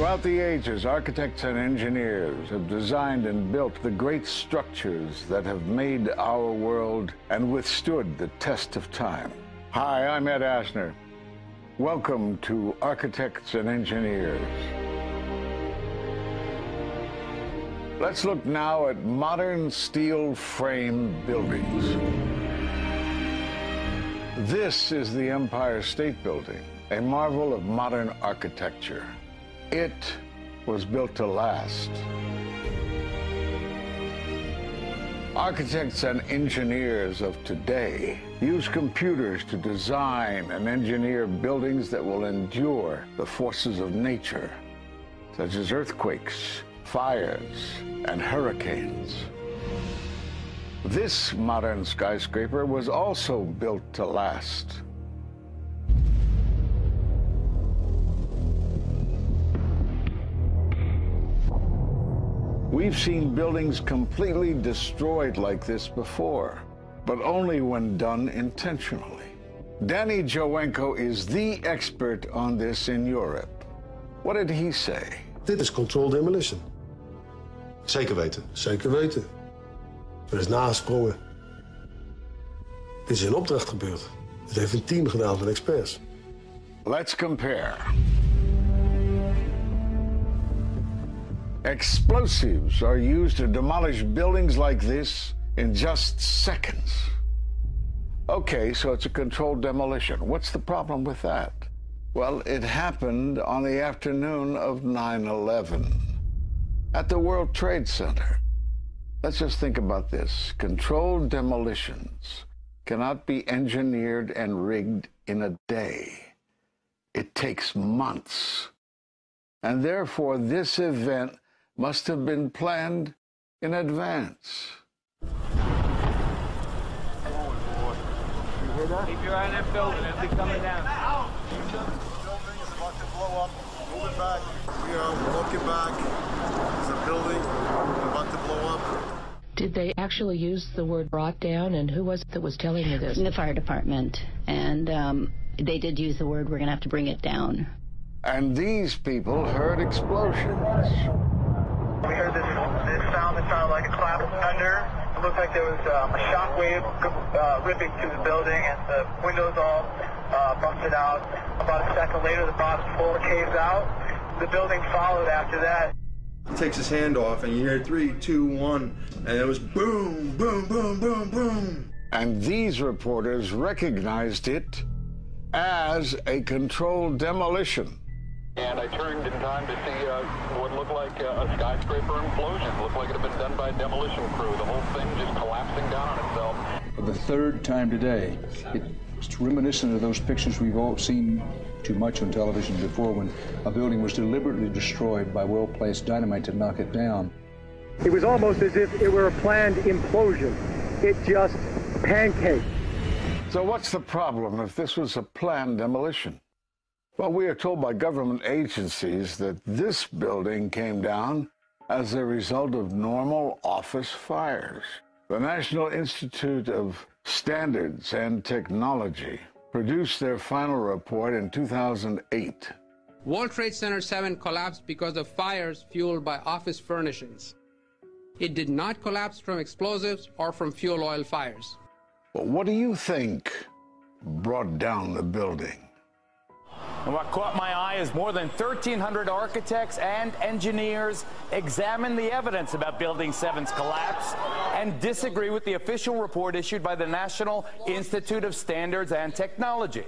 Throughout the ages, architects and engineers have designed and built the great structures that have made our world and withstood the test of time. Hi, I'm Ed Asner. Welcome to Architects and Engineers. Let's look now at modern steel frame buildings. This is the Empire State Building, a marvel of modern architecture. It was built to last. Architects and engineers of today use computers to design and engineer buildings that will endure the forces of nature, such as earthquakes, fires, and hurricanes. This modern skyscraper was also built to last. We've seen buildings completely destroyed like this before, but only when done intentionally. Danny Jowenko is the expert on this in Europe. What did he say? Dit is controlled demolition. Zeker weten. Zeker weten. Er is nagesprongen. Dit is in opdracht gebeurd. Het heeft een team gedaan van experts. Let's compare. Explosives are used to demolish buildings like this in just seconds. Okay, so it's a controlled demolition. What's the problem with that? Well, it happened on the afternoon of 9/11 at the World Trade Center. Let's just think about this. Controlled demolitions cannot be engineered and rigged in a day. It takes months. And therefore, this event must have been planned in advance. You hear that? Keep your eye on that building. It's coming down. The building is about to blow up. Moving back. We are looking back. There's a building about to blow up. Did they actually use the word brought down, and who was it that was telling you this? The fire department, and they did use the word, we're going to have to bring it down. And these people heard explosions. We heard this sound that sounded like a clap of thunder. It looked like there was a shock wave ripping through the building, and the windows all busted out. About a second later, the bottom floor caves out. The building followed after that. He takes his hand off, and you hear 3, 2, 1, and it was boom, boom, boom, boom, boom. And these reporters recognized it as a controlled demolition. And I turned in time to see what looked like a skyscraper implosion. It looked like it had been done by a demolition crew. The whole thing just collapsing down on itself. For the third time today, it's reminiscent of those pictures we've all seen too much on television before, when a building was deliberately destroyed by well-placed dynamite to knock it down. It was almost as if it were a planned implosion. It just pancaked. So what's the problem if this was a planned demolition? Well, we are told by government agencies that this building came down as a result of normal office fires. The National Institute of Standards and Technology produced their final report in 2008. World Trade Center 7 collapsed because of fires fueled by office furnishings. It did not collapse from explosives or from fuel oil fires. But what do you think brought down the building? And what caught my eye is more than 1,300 architects and engineers examine the evidence about Building 7's collapse and disagree with the official report issued by the National Institute of Standards and Technology.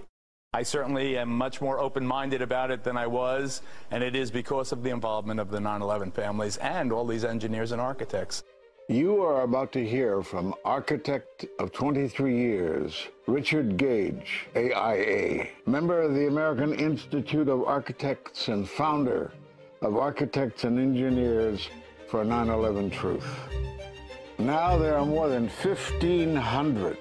I certainly am much more open-minded about it than I was, and it is because of the involvement of the 9/11 families and all these engineers and architects. You are about to hear from architect of 23 years, Richard Gage, AIA, member of the American Institute of Architects and founder of Architects and Engineers for 9/11 Truth. Now there are more than 1,500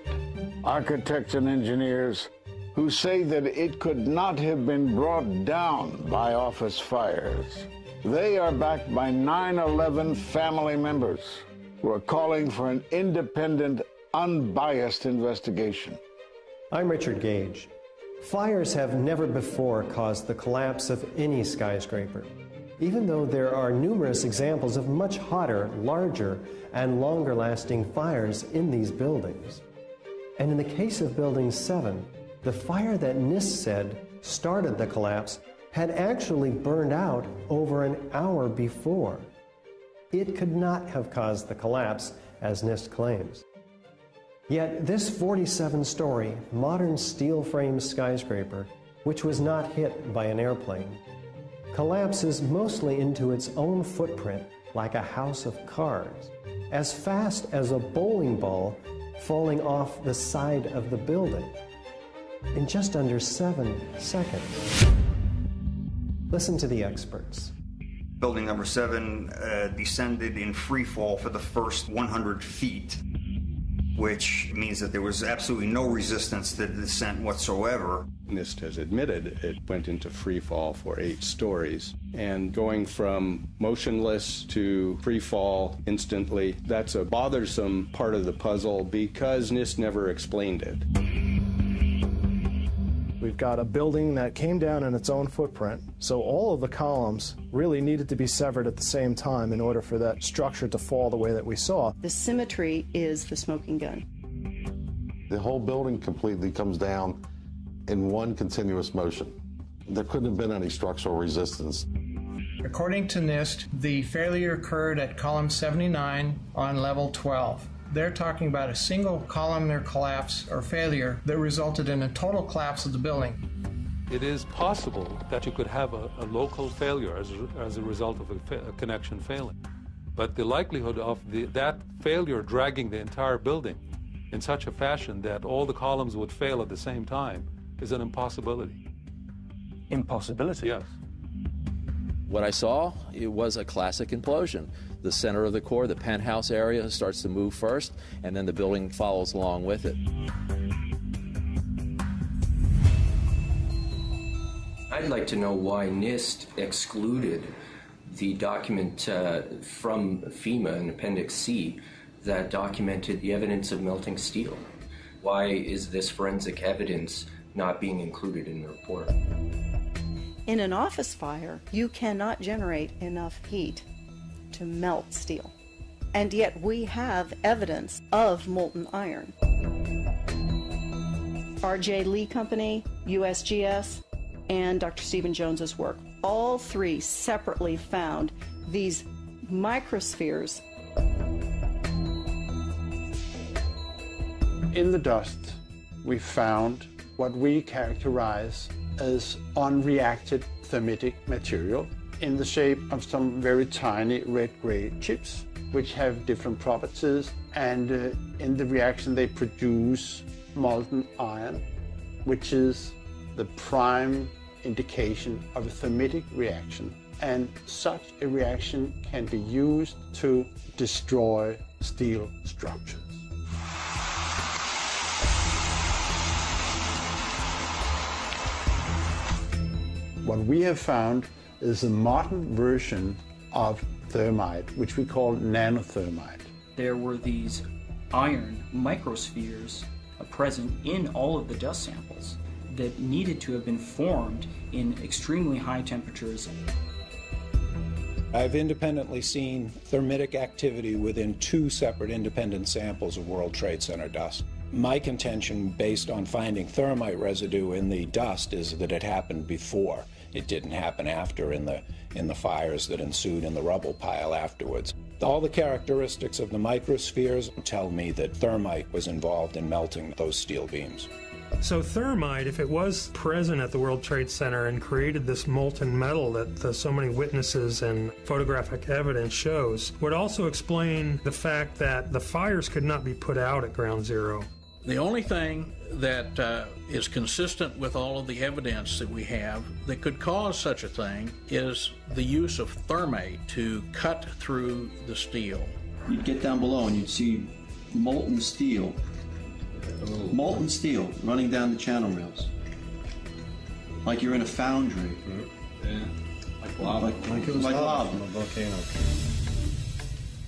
architects and engineers who say that it could not have been brought down by office fires. They are backed by 9/11 family members who are calling for an independent, unbiased investigation. I'm Richard Gage. Fires have never before caused the collapse of any skyscraper. even though there are numerous examples of much hotter, larger, and longer-lasting fires in these buildings. And in the case of Building 7, the fire that NIST said started the collapse had actually burned out over an hour before. It could not have caused the collapse, as NIST claims. Yet this 47-story, modern steel-frame skyscraper, which was not hit by an airplane, collapses mostly into its own footprint like a house of cards, as fast as a bowling ball falling off the side of the building in just under 7 seconds. Listen to the experts. Building number 7 descended in free fall for the first 100 feet, which means that there was absolutely no resistance to the descent whatsoever. NIST has admitted it went into free fall for 8 stories. And going from motionless to free fall instantly, that's a bothersome part of the puzzle because NIST never explained it. We've got a building that came down in its own footprint, so all of the columns really needed to be severed at the same time in order for that structure to fall the way that we saw. The symmetry is the smoking gun. The whole building completely comes down in one continuous motion. There couldn't have been any structural resistance. According to NIST, the failure occurred at column 79 on level 12. They're talking about a single columnar collapse or failure that resulted in a total collapse of the building. It is possible that you could have a local failure as a result of a connection failing. But the likelihood of that failure dragging the entire building in such a fashion that all the columns would fail at the same time is an impossibility. Impossibility? Yes. What I saw, it was a classic implosion. The center of the core, the penthouse area, starts to move first, and then the building follows along with it. I'd like to know why NIST excluded the document from FEMA in Appendix C that documented the evidence of melting steel. Why is this forensic evidence not being included in the report? In an office fire, you cannot generate enough heat to melt steel. And yet we have evidence of molten iron. R.J. Lee Company, USGS, and Dr. Stephen Jones's work, all three separately found these microspheres. In the dust, we found what we characterize as unreacted thermitic material in the shape of some very tiny red-gray chips, which have different properties, and in the reaction they produce molten iron, which is the prime indication of a thermitic reaction. And such a reaction can be used to destroy steel structures. What we have found is a modern version of thermite, which we call nanothermite. There were these iron microspheres present in all of the dust samples that needed to have been formed in extremely high temperatures. I've independently seen thermitic activity within 2 separate independent samples of World Trade Center dust. My contention, based on finding thermite residue in the dust, is that it happened before. It didn't happen after in the fires that ensued in the rubble pile afterwards. All the characteristics of the microspheres tell me that thermite was involved in melting those steel beams. So thermite, if it was present at the World Trade Center and created this molten metal that so many witnesses and photographic evidence shows, would also explain the fact that the fires could not be put out at Ground Zero. The only thing that is consistent with all of the evidence that we have that could cause such a thing is the use of thermite to cut through the steel. You'd get down below and you'd see molten steel. Molten steel running down the channel rails. Like you're in a foundry. Yeah. Like lava. Like it was lava. From a volcano.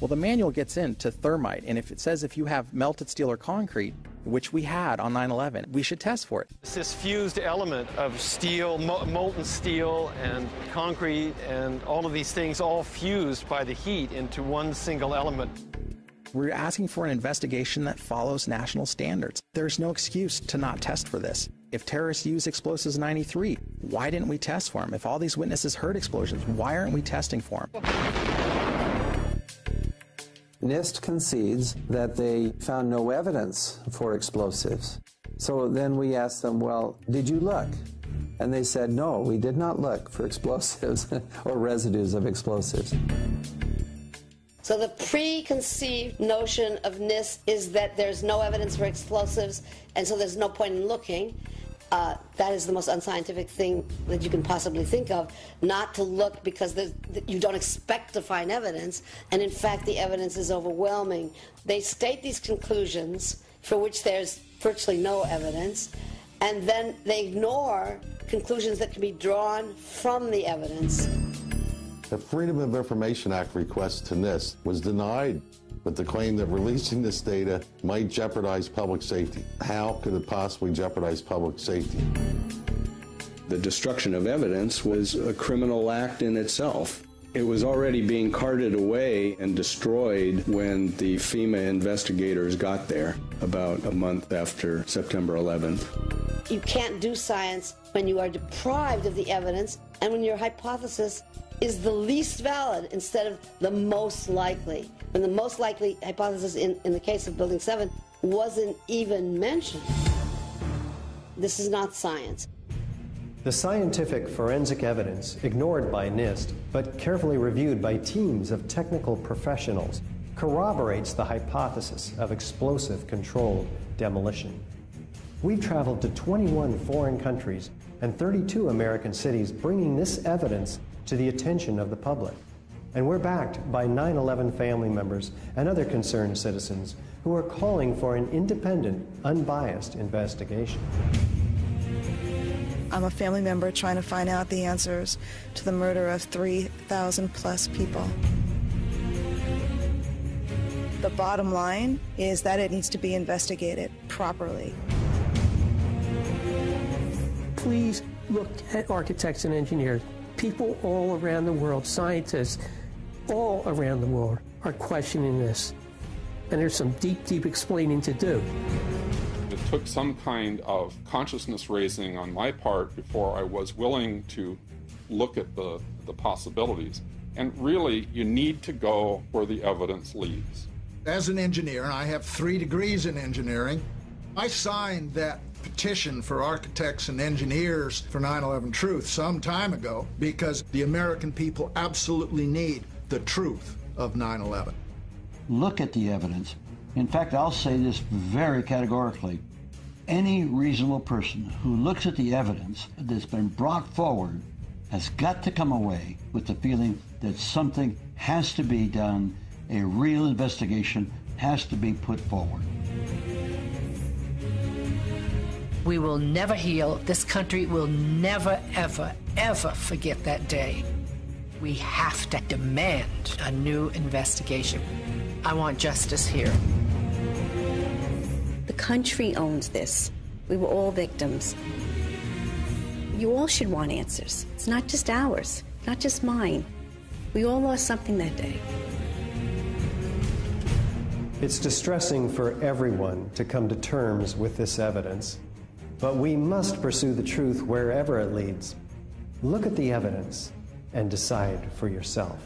Well, the manual gets into thermite, and if it says if you have melted steel or concrete, which we had on 9/11. We should test for it. This fused element of steel, molten steel and concrete and all of these things all fused by the heat into one single element. We're asking for an investigation that follows national standards. There's no excuse to not test for this. If terrorists used explosives in 93, why didn't we test for them? If all these witnesses heard explosions, why aren't we testing for them? NIST concedes that they found no evidence for explosives. So then we asked them, well, did you look? And they said, no, we did not look for explosives or residues of explosives. So the preconceived notion of NIST is that there's no evidence for explosives, and so there's no point in looking. That is the most unscientific thing that you can possibly think of, not to look because you don't expect to find evidence, and in fact the evidence is overwhelming. They state these conclusions for which there's virtually no evidence, and then they ignore conclusions that can be drawn from the evidence. The Freedom of Information Act request to NIST was denied with the claim that releasing this data might jeopardize public safety. How could it possibly jeopardize public safety? The destruction of evidence was a criminal act in itself. It was already being carted away and destroyed when the FEMA investigators got there about a month after September 11th. You can't do science when you are deprived of the evidence and when your hypothesis is the least valid instead of the most likely. When the most likely hypothesis in the case of Building 7 wasn't even mentioned. This is not science. The scientific forensic evidence, ignored by NIST, but carefully reviewed by teams of technical professionals, corroborates the hypothesis of explosive-controlled demolition. We've traveled to 21 foreign countries and 32 American cities, bringing this evidence to the attention of the public. And we're backed by 9/11 family members and other concerned citizens who are calling for an independent, unbiased investigation. I'm a family member trying to find out the answers to the murder of 3,000 plus people. The bottom line is that it needs to be investigated properly. Please look at architects and engineers. People all around the world, scientists all around the world are questioning this. And there's some deep, deep explaining to do. It took some kind of consciousness raising on my part before I was willing to look at the possibilities. And really, you need to go where the evidence leads. As an engineer, and I have 3 degrees in engineering, I signed that petition for architects and engineers for 9/11 truth some time ago because the American people absolutely need the truth of 9/11. Look at the evidence. In fact, I'll say this very categorically. Any reasonable person who looks at the evidence that's been brought forward has got to come away with the feeling that something has to be done, a real investigation has to be put forward. We will never heal. This country will never, ever, ever forget that day. We have to demand a new investigation. I want justice here. The country owns this. We were all victims. You all should want answers. It's not just ours, not just mine. We all lost something that day. It's distressing for everyone to come to terms with this evidence, but we must pursue the truth wherever it leads. Look at the evidence and decide for yourself.